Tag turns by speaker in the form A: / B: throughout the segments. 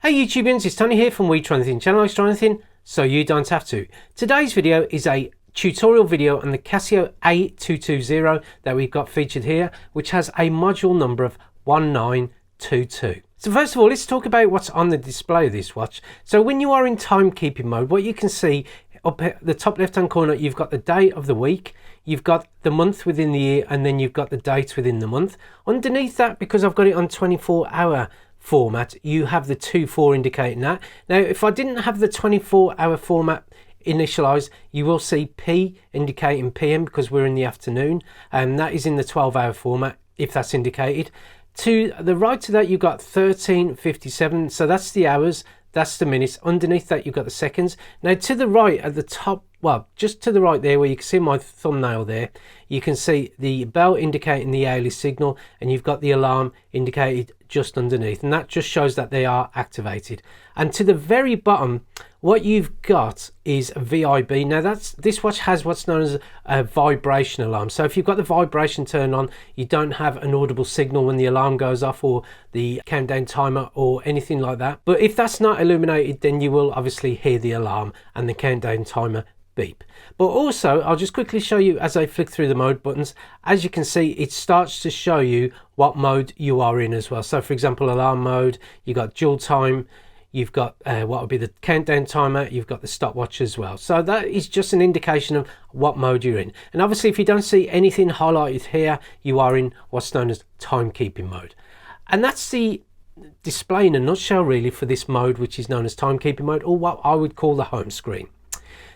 A: Hey YouTubians, it's Tony here from We Try Anything channel. I try anything so you don't have to. Today's video is a tutorial video on the CASIO A-220 that we've got featured here, which has a module number of 1922. So first of all, let's talk about what's on the display of this watch. So when you are in timekeeping mode, what you can see up at the top left hand corner, you've got the day of the week, you've got the month within the year, and then you've got the date within the month. Underneath that, because I've got it on 24-hour format, you have the 2-4 indicating that. Now if I didn't have the 24-hour format initialized, you will see P indicating PM because we're in the afternoon, and that is in the 12-hour format if that's indicated. To the right of that, you've got 13:57, so that's the hours, that's the minutes. Underneath that, you've got the seconds. Now to the right at the top, well, just to the right there where you can see my thumbnail there, you can see the bell indicating the hourly signal, and you've got the alarm indicated just underneath, and that just shows that they are activated. And to the very bottom, what you've got is a VIB. Now this watch has what's known as a vibration alarm. So if you've got the vibration turned on, you don't have an audible signal when the alarm goes off or the countdown timer or anything like that. But if that's not illuminated, then you will obviously hear the alarm and the countdown timer beep. But also, I'll just quickly show you as I flick through the mode buttons. As you can see, it starts to show you what mode you are in as well. So for example, alarm mode, you've got dual time, you've got what would be the countdown timer, you've got the stopwatch as well. So that is just an indication of what mode you're in. And obviously if you don't see anything highlighted here, you are in what's known as timekeeping mode. And that's the display in a nutshell really for this mode, which is known as timekeeping mode, or what I would call the home screen.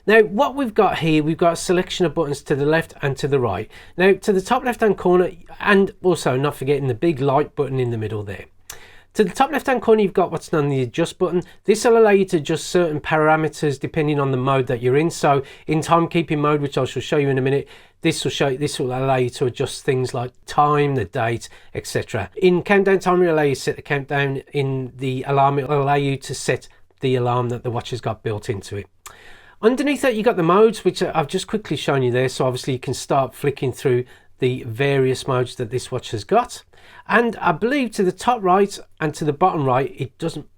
A: Now what we've got here, we've got a selection of buttons to the left and to the right. Now to the top left hand corner, and also not forgetting the big light button in the middle there. To the top left hand corner, you've got what's known as the adjust button. This will allow you to adjust certain parameters depending on the mode that you're in. So in timekeeping mode, which I shall show you in a minute, this will allow you to adjust things like time, the date, etc. In countdown timer, it will allow you to set the countdown. In the alarm, it will allow you to set the alarm that the watch has got built into it. Underneath that, you got the modes, which I've just quickly shown you there. So obviously you can start flicking through the various modes that this watch has got. And I believe to the top right and to the bottom right, it doesn't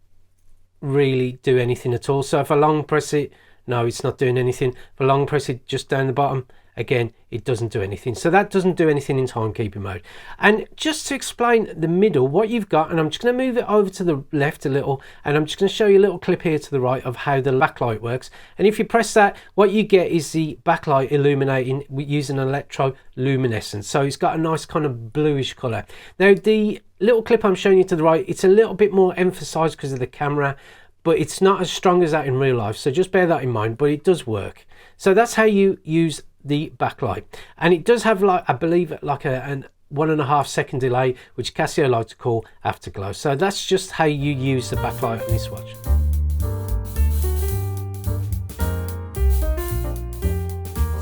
A: really do anything at all. So if I long press it, no, it's not doing anything. If I long press it just down the bottom, again, it doesn't do anything. So that doesn't do anything in timekeeping mode. And just to explain the middle, what you've got, and I'm just going to move it over to the left a little, and I'm just going to show you a little clip here to the right of how the backlight works. And if you press that, what you get is the backlight illuminating using electroluminescent. So it's got a nice kind of bluish color. Now the little clip I'm showing you to the right, it's a little bit more emphasized because of the camera, but it's not as strong as that in real life. So just bear that in mind, but it does work. So that's how you use the backlight, and it does have, like I believe, like an 1.5 second delay, which Casio like to call afterglow. So that's just how you use the backlight on this watch.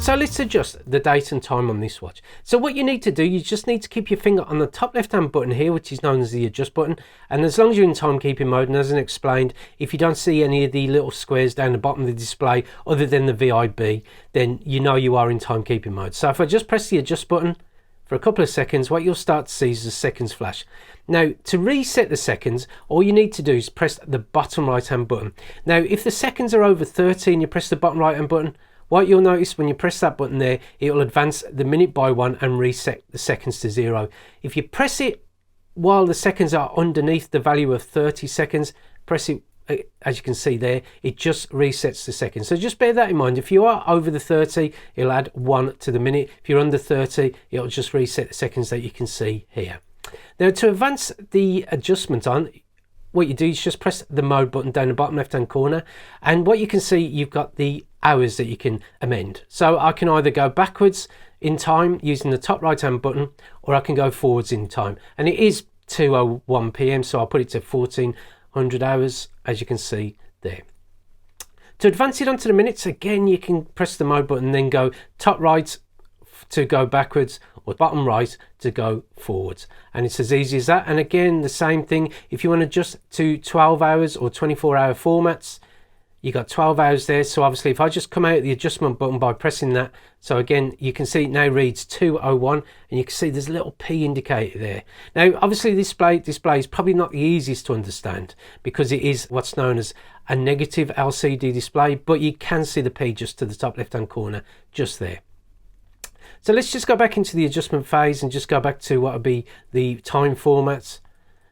A: So let's adjust the date and time on this watch. So what you need to do, you just need to keep your finger on the top left hand button here, which is known as the adjust button. And as long as you're in timekeeping mode, and as I explained, if you don't see any of the little squares down the bottom of the display other than the VIB, then you know you are in timekeeping mode. So if I just press the adjust button for a couple of seconds, what you'll start to see is the seconds flash. Now to reset the seconds, all you need to do is press the bottom right hand button. Now if the seconds are over 30 and you press the bottom right hand button, what you'll notice when you press that button there, it will advance the minute by 1 and reset the seconds to 0. If you press it while the seconds are underneath the value of 30 seconds, press it, as you can see there, it just resets the seconds. So just bear that in mind. If you are over the 30, it'll add 1 to the minute. If you're under 30, it'll just reset the seconds that you can see here. Now to advance the adjustment on, what you do is just press the mode button down the bottom left hand corner, and what you can see, you've got the hours that you can amend. So I can either go backwards in time using the top right hand button, or I can go forwards in time, and it is 2:01 PM, so I'll put it to 1400 hours, as you can see there. To advance it onto the minutes, again you can press the mode button, then go top right to go backwards, or bottom right to go forwards, and it's as easy as that. And again, the same thing, if you want to adjust to 12 hours or 24-hour formats, You got 12 hours there. So obviously if I just come out the adjustment button by pressing that, so again you can see it now reads 201, and you can see there's a little P indicator there. Now obviously this display is probably not the easiest to understand because it is what's known as a negative LCD display, but you can see the P just to the top left hand corner just there. So let's just go back into the adjustment phase and just go back to what would be the time formats,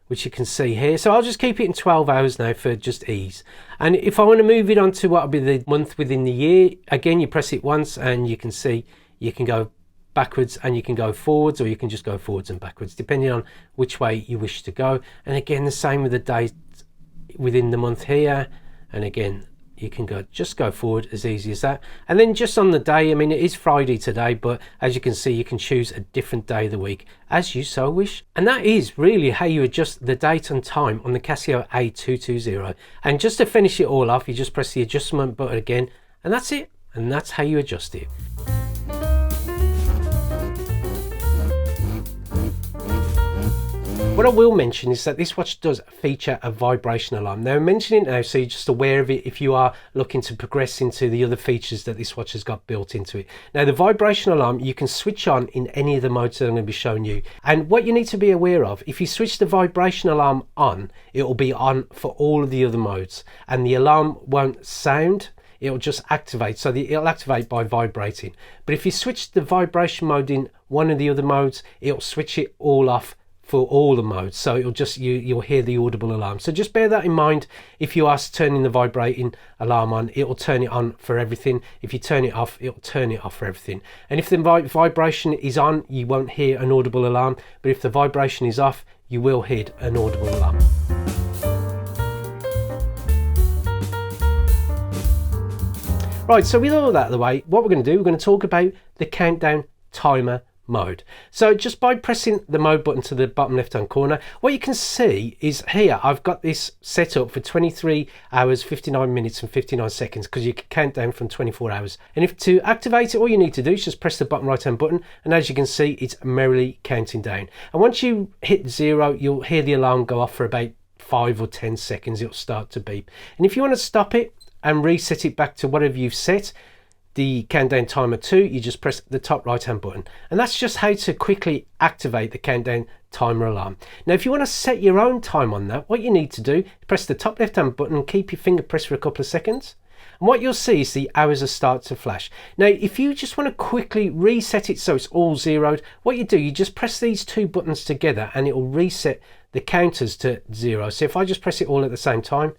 A: which you can see here. So I'll just keep it in 12 hours now for just ease. And if I want to move it on to what will be the month within the year, again, you press it once and you can see you can go backwards and you can go forwards, or you can just go forwards and backwards, depending on which way you wish to go. And again, the same with the date within the month here. And again, you can just go forward as easy as that. And then just on the day, I mean, it is Friday today, but as you can see, you can choose a different day of the week as you so wish. And that is really how you adjust the date and time on the CASIO A-220. And just to finish it all off, you just press the adjustment button again, and that's it. And that's how you adjust it. What I will mention is that this watch does feature a vibration alarm. Now I'm mentioning it now so you're just aware of it if you are looking to progress into the other features that this watch has got built into it. Now the vibration alarm you can switch on in any of the modes that I'm going to be showing you. And what you need to be aware of, if you switch the vibration alarm on, it will be on for all of the other modes, and the alarm won't sound. It'll just activate, so it'll activate by vibrating. But if you switch the vibration mode in one of the other modes, it'll switch it all off for all the modes, so it'll just you'll hear the audible alarm. So just bear that in mind. If you are turning the vibrating alarm on, it will turn it on for everything. If you turn it off, it'll turn it off for everything. And if the vibration is on, you won't hear an audible alarm, but if the vibration is off, you will hear an audible alarm. Right, so with all that out of the way, what we're going to do, we're going to talk about the countdown timer mode. So just by pressing the mode button to the bottom left hand corner, what you can see is here I've got this set up for 23 hours 59 minutes and 59 seconds because you can count down from 24 hours. And if to activate it, all you need to do is just press the bottom right hand button, and as you can see it's merrily counting down. And once you hit 0, you'll hear the alarm go off for about 5 or 10 seconds. It'll start to beep, and if you want to stop it and reset it back to whatever you've set the countdown timer to, you just press the top right hand button. And that's just how to quickly activate the countdown timer alarm. Now if you want to set your own time on that, what you need to do, press the top left hand button and keep your finger pressed for a couple of seconds, and what you'll see is the hours will start to flash. Now if you just want to quickly reset it so it's all zeroed, what you do, you just press these two buttons together and it will reset the counters to 0. So if I just press it all at the same time,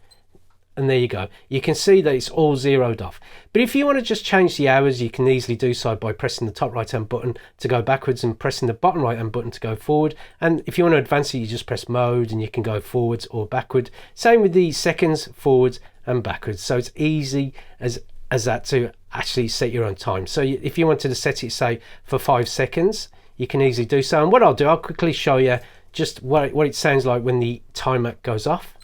A: and there you go, you can see that it's all zeroed off. But if you want to just change the hours, you can easily do so by pressing the top right hand button to go backwards and pressing the bottom right hand button to go forward. And if you want to advance it, you just press mode and you can go forwards or backward. Same with the seconds, forwards and backwards. So it's easy as that to actually set your own time. So if you wanted to set it, say, for 5 seconds, you can easily do so. And what I'll do, I'll quickly show you just what it sounds like when the timer goes off.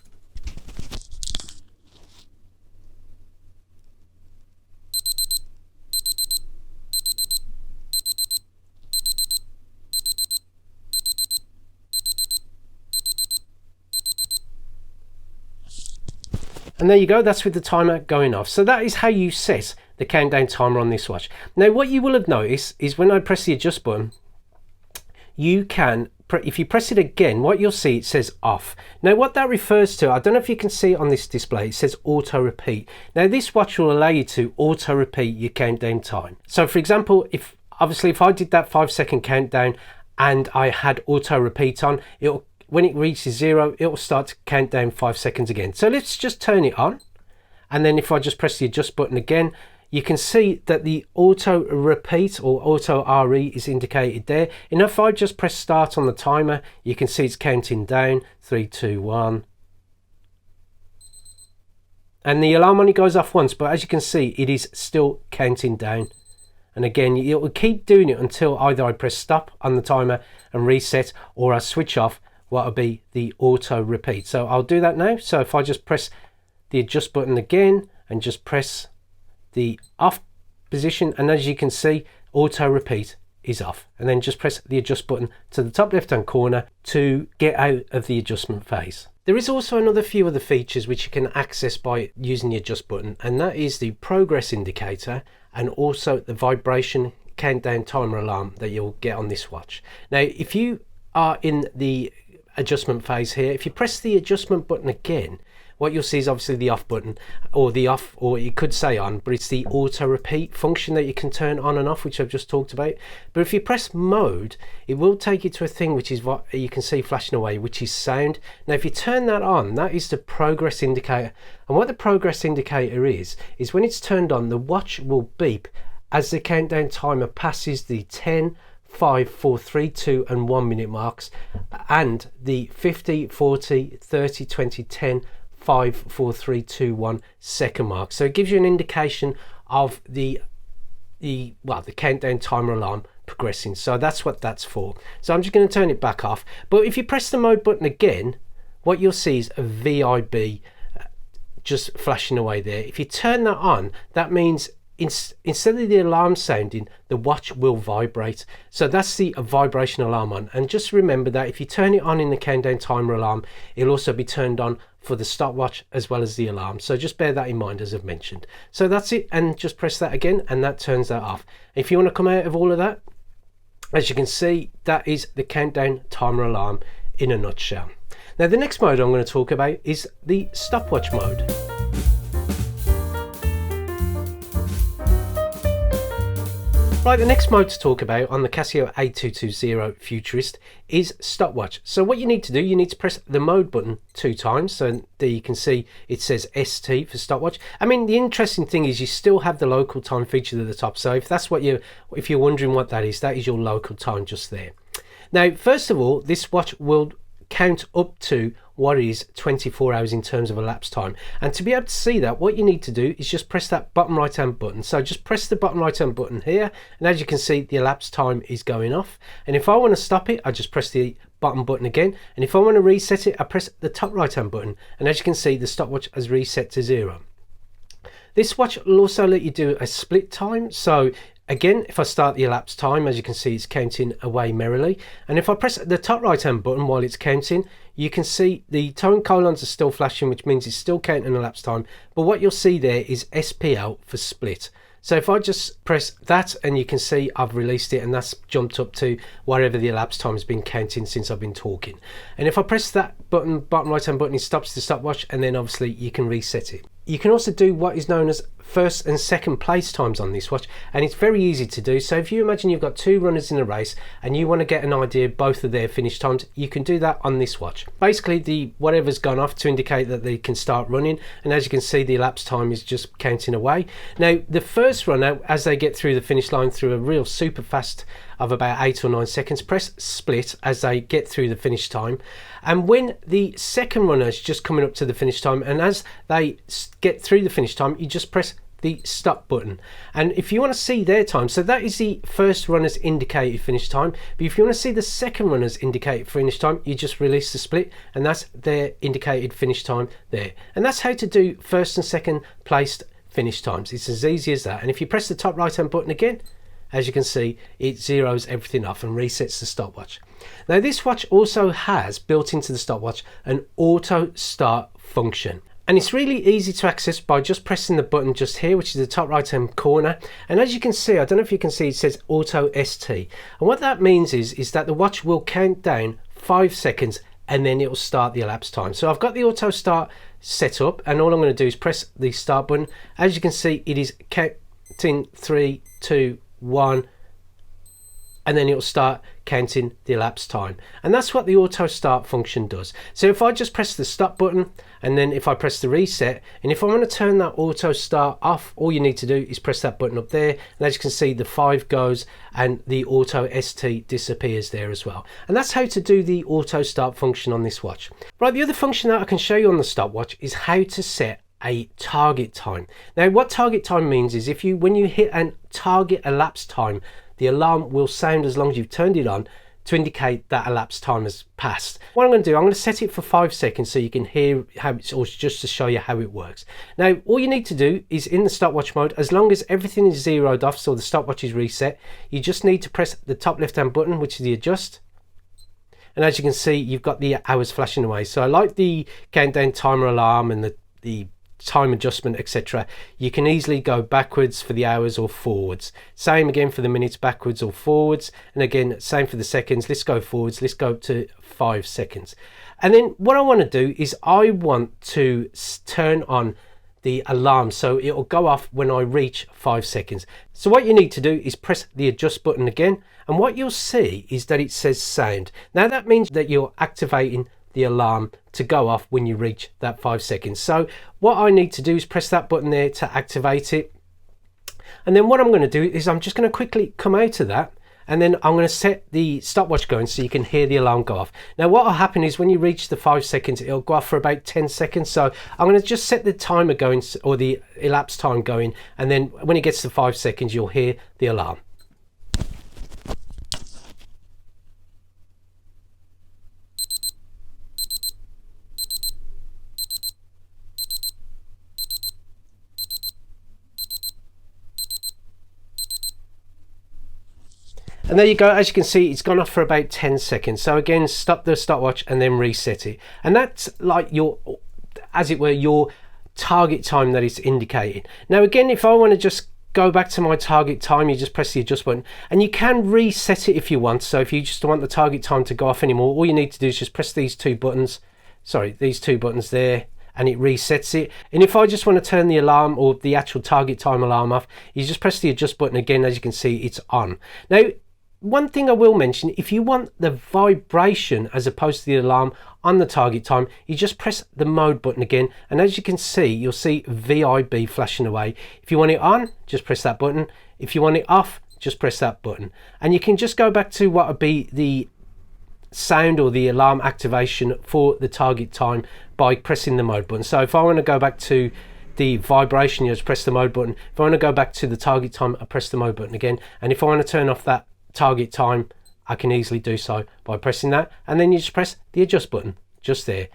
A: And there you go, that's with the timer going off. So that is how you set the countdown timer on this watch. Now what you will have noticed is when I press the adjust button, you can, if you press it again, what you'll see, it says off. Now what that refers to, I don't know if you can see it on this display, it says auto repeat. Now this watch will allow you to auto repeat your countdown time. So for example, if I did that 5-second countdown and I had auto repeat on, when it reaches 0, it will start to count down 5 seconds again. So let's just turn it on, and then if I just press the adjust button again, you can see that the auto repeat or auto RE is indicated there. And if I just press start on the timer, you can see it's counting down 3, 2, 1. And the alarm only goes off once, but as you can see, it is still counting down. And again, it will keep doing it until either I press stop on the timer and reset, or I switch off what will be the auto repeat. So I'll do that now. So if I just press the adjust button again and just press the off position, and as you can see, auto repeat is off, and then just press the adjust button to the top left hand corner to get out of the adjustment phase. There is also another few other features which you can access by using the adjust button, and that is the progress indicator and also the vibration countdown timer alarm that you'll get on this watch. Now if you are in the adjustment phase here, if you press the adjustment button again, what you'll see is obviously the off button, or the off, or you could say on, but it's the auto repeat function that you can turn on and off, which I've just talked about. But if you press mode, it will take you to a thing which is what you can see flashing away, which is sound. Now if you turn that on, that is the progress indicator, and what the progress indicator is when it's turned on, the watch will beep as the countdown timer passes the 10, 5, 4, 3, 2 and 1 minute marks, and the 50, 40, 30, 20, 10, 5, 4, 3, 2, 1 second mark. So it gives you an indication of the countdown timer alarm progressing. So that's what that's for. So I'm just going to turn it back off. But if you press the mode button again, what you'll see is a VIB just flashing away there. If you turn that on, that means instead of the alarm sounding, the watch will vibrate. So that's the vibration alarm on. And just remember that if you turn it on in the countdown timer alarm, it'll also be turned on for the stopwatch as well as the alarm. So just bear that in mind, as I've mentioned. So that's it, and just press that again and that turns that off. If you want to come out of all of that, as you can see, that is the countdown timer alarm in a nutshell. Now the next mode I'm going to talk about is the stopwatch mode. Right, the next mode to talk about on the CASIO A-220 Futurist is stopwatch. So what you need to do, you need to press the mode button 2 times. So there you can see it says ST for stopwatch. I mean, the interesting thing is you still have the local time featured at the top. So if that's what if you're wondering what that is your local time just there. Now, first of all, this watch will count up to what is 24 hours in terms of elapsed time, and to be able to see that, what you need to do is just press that bottom right hand button. So just press the bottom right hand button here, and as you can see, the elapsed time is going off. And if I want to stop it, I just press the bottom button again, and if I want to reset it, I press the top right hand button, and as you can see, the stopwatch has reset to 0. This watch will also let you do a split time. So again, if I start the elapsed time, as you can see, it's counting away merrily. And if I press the top right hand button while it's counting, you can see the tone colons are still flashing, which means it's still counting elapsed time. But what you'll see there is SPL for split. So if I just press that, and you can see I've released it, and that's jumped up to whatever the elapsed time has been counting since I've been talking. And if I press that button, bottom right hand button, it stops the stopwatch, and then obviously you can reset it. You can also do what is known as first and second place times on this watch, and it's very easy to do. So if you imagine you've got 2 runners in a race and you want to get an idea of both of their finish times, you can do that on this watch. Basically, the whatever's gone off to indicate that they can start running, and as you can see, the elapsed time is just counting away. Now the first runner, as they get through the finish line through a real super fast of about 8 or 9 seconds, press split as they get through the finish time. And when the second runner is just coming up to the finish time, and as they get through the finish time, you just press the stop button. And if you want to see their time, so that is the first runner's indicated finish time, but if you want to see the second runner's indicated finish time, you just release the split, and that's their indicated finish time there. And that's how to do first and second placed finish times. It's as easy as that. And if you press the top right hand button again, as you can see, it zeroes everything off and resets the stopwatch. Now this watch also has built into the stopwatch an auto start function, and it's really easy to access by just pressing the button just here, which is the top right hand corner. And as you can see, I don't know if you can see, it says auto ST, and what that means is that the watch will count down 5 seconds and then it will start the elapsed time. So I've got the auto start set up, and all I'm going to do is press the start button. As you can see, it is counting 3, 2, 1, and then it'll start counting the elapsed time. And that's what the auto start function does. So if I just press the stop button, and then if I press the reset, and if I want to turn that auto start off, all you need to do is press that button up there, and as you can see, the 5 goes and the auto ST disappears there as well. And that's how to do the auto start function on this watch. Right, the other function that I can show you on the stopwatch is how to set a target time. Now what target time means is when you hit a target elapsed time, the alarm will sound as long as you've turned it on to indicate that elapsed time has passed. What I'm going to do, I'm going to set it for 5 seconds so you can hear how it's, or just to show you how it works. Now, all you need to do is in the stopwatch mode, as long as everything is zeroed off, so the stopwatch is reset, you just need to press the top left hand button, which is the adjust. And as you can see, you've got the hours flashing away. So I like the countdown timer alarm and the time adjustment, etc. You can easily go backwards for the hours or forwards. Same again for the minutes, backwards or forwards. And again, same for the seconds. Let's go forwards. Let's go up to 5 seconds. And then what I want to do is I want to turn on the alarm so it'll go off when I reach 5 seconds. So what you need to do is press the adjust button again, and what you'll see is that it says sound. Now that means that you're activating the alarm to go off when you reach that 5 seconds. So what I need to do is press that button there to activate it. And then what I'm going to do is I'm just going to quickly come out of that, and then I'm going to set the stopwatch going so you can hear the alarm go off. Now what will happen is when you reach the 5 seconds, it'll go off for about 10 seconds. So I'm going to just set the timer going, or the elapsed time going, and then when it gets to 5 seconds, you'll hear the alarm. And there you go. As you can see, it's gone off for about 10 seconds. So again, stop the stopwatch and then reset it. And that's like your, as it were, your target time that it's indicating. Now again, if I want to just go back to my target time, you just press the adjust button, and you can reset it if you want. So if you just want the target time to go off anymore, all you need to do is just press these two buttons, these two buttons there, and it resets it. And if I just want to turn the alarm or the actual target time alarm off, you just press the adjust button again. As you can see, it's on. Now, one thing I will mention, if you want the vibration as opposed to the alarm on the target time, you just press the mode button again, and as you can see, you'll see VIB flashing away. If you want it on, just press that button. If you want it off, just press that button. And you can just go back to what would be the sound or the alarm activation for the target time by pressing the mode button. So if I want to go back to the vibration, you just press the mode button. If I want to go back to the target time, I press the mode button again. And if I want to turn off that target time, I can easily do so by pressing that, and then you just press the adjust button just there.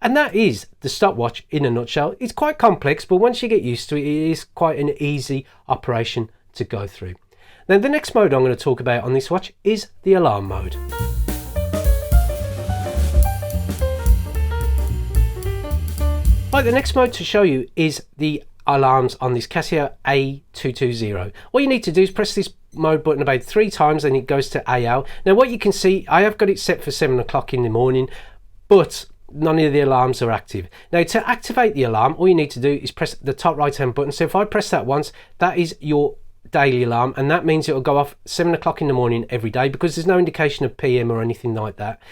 A: And that is the stopwatch in a nutshell. It's quite complex, but once you get used to it, it is quite an easy operation to go through. Now the next mode I'm going to talk about on this watch is the alarm mode. Right, the next mode to show you is the alarms on this CASIO A-220. All you need to do is press this mode button about 3 times and it goes to AL. Now what you can see, I have got it set for 7 o'clock in the morning, but none of the alarms are active. Now to activate the alarm, all you need to do is press the top right hand button. So if I press that once, that is your daily alarm, and that means it will go off 7 o'clock in the morning every day, because there's no indication of PM or anything like that.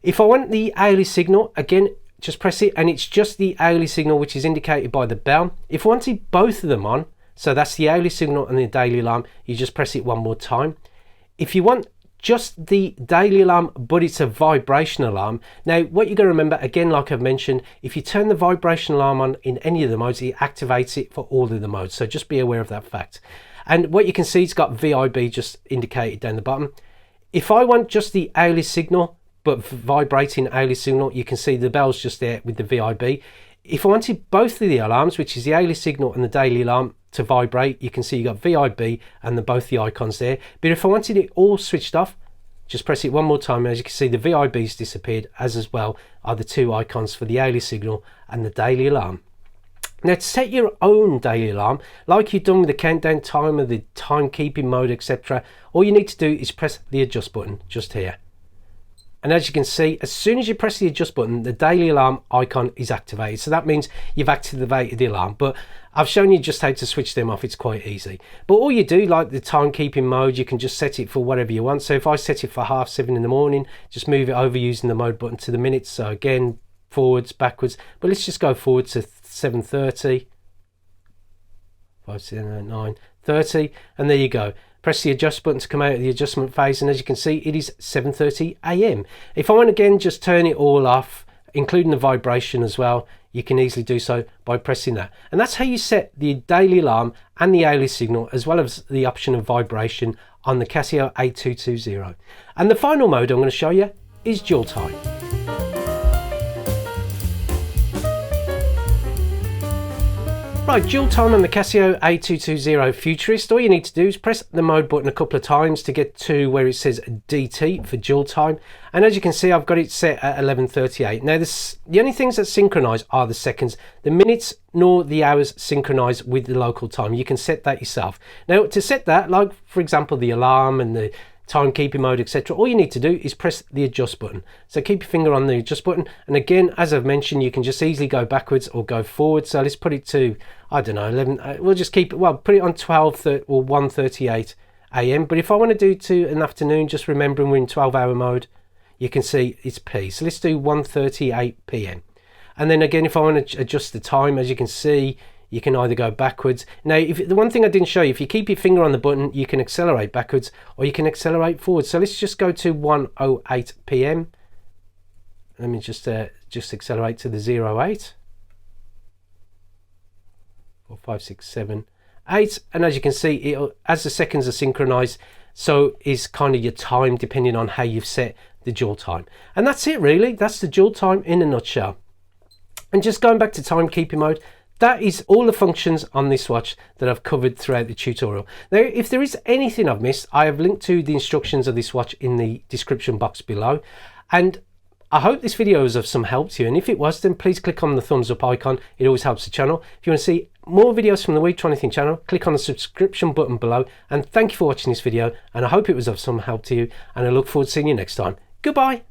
A: If I want the hourly signal, again, just press it, and it's just the hourly signal which is indicated by the bell. If I wanted both of them on, so that's the hourly signal and the daily alarm, you just press it one more time. If you want just the daily alarm but it's a vibration alarm, now what you're going to remember, again like I've mentioned, if you turn the vibration alarm on in any of the modes, it activates it for all of the modes, so just be aware of that fact. And what you can see, it's got VIB just indicated down the bottom. If I want just the hourly signal but vibrating hourly signal, you can see the bell's just there with the VIB. If I wanted both of the alarms, which is the hourly signal and the daily alarm, to vibrate, you can see you got VIB and both the icons there. But if I wanted it all switched off, just press it one more time. As you can see, the VIB's disappeared, as well are the 2 icons for the hourly signal and the daily alarm. Now to set your own daily alarm, like you've done with the countdown timer, the timekeeping mode, etc., all you need to do is press the adjust button just here. And as you can see, as soon as you press the adjust button, the daily alarm icon is activated. So that means you've activated the alarm, but I've shown you just how to switch them off. It's quite easy. But all you do, like the timekeeping mode, you can just set it for whatever you want. So if I set it for 7:30 in the morning, just move it over using the mode button to the minutes. So again, forwards, backwards, but let's just go forward to 7:30, 5, 7, 9, 30, and there you go. Press the adjust button to come out of the adjustment phase, and as you can see, it is 7:30 AM. If I want again just turn it all off, including the vibration as well, you can easily do so by pressing that. And that's how you set the daily alarm and the hourly signal, as well as the option of vibration on the CASIO A-220. And the final mode I'm going to show you is dual time. Right, dual time on the CASIO A-220 Futurist. All you need to do is press the mode button a couple of times to get to where it says DT for dual time. And as you can see, I've got it set at 11:38. Now, the only things that synchronize are the seconds. The minutes nor the hours synchronize with the local time. You can set that yourself. Now, to set that, like for example, the alarm and the timekeeping mode, etc., all you need to do is press the adjust button. So keep your finger on the adjust button, and again, as I've mentioned, you can just easily go backwards or go forward. So let's put it to, I don't know, 11, we'll just keep it, well, put it on 12 or 1:38 a.m. But if I want to do to an afternoon, just remembering we're in 12-hour mode, you can see it's P. So let's do 1:38 p.m. And then again, if I want to adjust the time, as you can see, you can either go backwards. Now, if the one thing I didn't show you, if you keep your finger on the button, you can accelerate backwards or you can accelerate forward. So let's just go to 1:08 p.m. Let me just accelerate to the 08. 4, 5, 6, 7, 8. And as you can see, as the seconds are synchronized, so is kind of your time, depending on how you've set the dual time. And that's it, really. That's the dual time in a nutshell. And just going back to timekeeping mode, that is all the functions on this watch that I've covered throughout the tutorial. Now, if there is anything I've missed, I have linked to the instructions of this watch in the description box below. And I hope this video was of some help to you. And if it was, then please click on the thumbs up icon. It always helps the channel. If you want to see more videos from the We Try Anything channel, click on the subscription button below. And thank you for watching this video. And I hope it was of some help to you. And I look forward to seeing you next time. Goodbye.